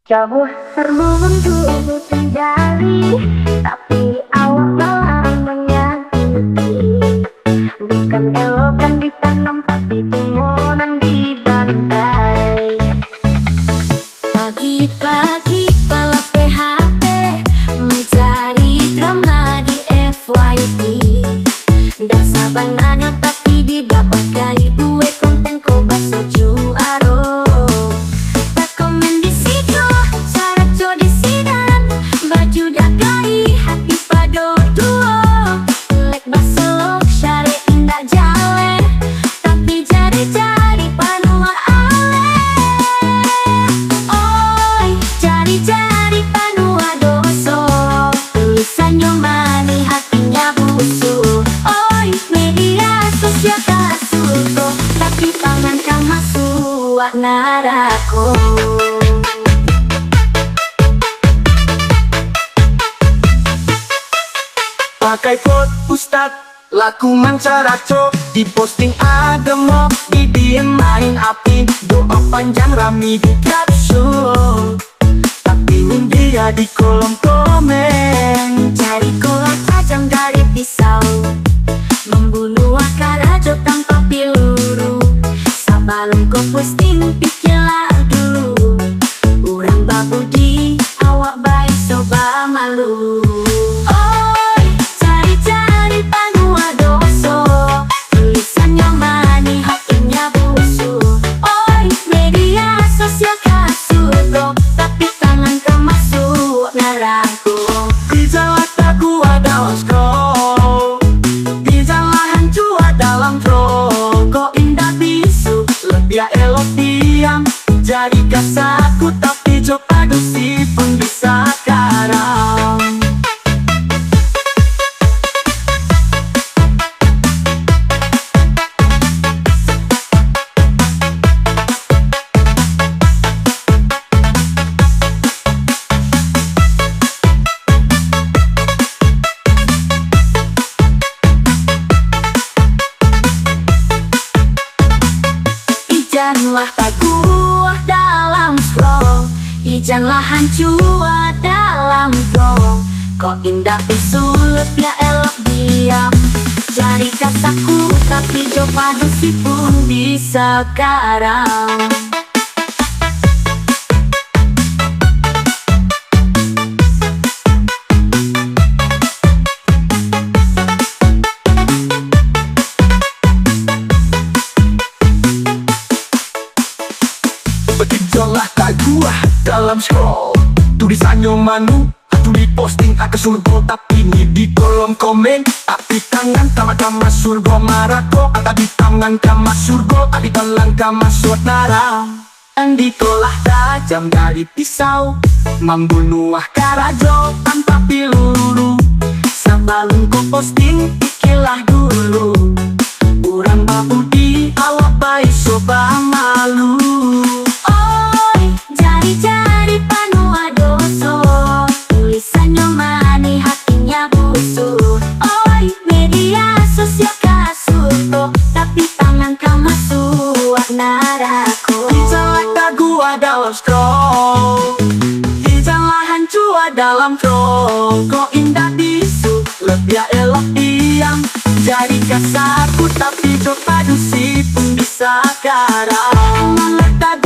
Jauh serbu untuk hindari, tapi awak malah menyakiti. Bukan elokan ditanam, tapi timonan dibantai. Pagi-pagi kepala PHP mencari drama di FYP. Dan sabananya tapi didapat kali duit konten ko baso juaro. Tak komen di situ, syarat jo di sidan. Baju dagai hati pado duo. Lek baso syari indah jale, tapi jari-jari panua ale. Oi, jari-jari panua doso. Tulisan nyomani hatinya busuk. Oi, media sosial kasuko, tapi tangan kau masuk narako. Pakai quote ustad, laku mancaraco. Di posting agama, di diem main api. Doa panjang rami di caption, tapi dia di kolom komen. Cari kolak tajam dari pisau, membunuh akar aja tanpa peluru. Sebelum kau posting pikirlah dulu. Urang babu di awak baik soba malu. Oi, cari-cari panua doso. Tulisannya mani hatinya busuk. Oi, media sosial kasuko, tapi tangan kau masuk neraka. Di jalan taku ada scroll, di jalan cua dalam troll. Kok indah bisu, lebih elok diam. Jadi kasarku tapi coba dusi pun bisa karam. Ijanlah taguah dalam scroll, ijanlah hancur dalam gong. Kok indah usul ya elok diam. Cari kataku tapi coba dusi pun bisa karam. Begitulah tak gua dalam scroll. Tulisannya manu, aku di posting aku surga. Tapi ini di kolom komen, tapi tangan kama surga marako. Kata di tangan kama surga, tapi tangan kama suat nara. Andi tolah tajam dari pisau, membunuh karajo tanpa peluru. Sebelum kau posting pikirlah dulu. Urang babu di awak baik soba malu. Jari panua doso, tulisannya mani hatinya busuk. Oi, media sosial kasuko, tapi tangan kau masuk neraka. Di jalan gua dalam scroll, di jalan hancur dalam troll. Kok indah bisu, lebih elok diam. Jadi kasarku tapi coba dusi pun bisa karam. Malah tak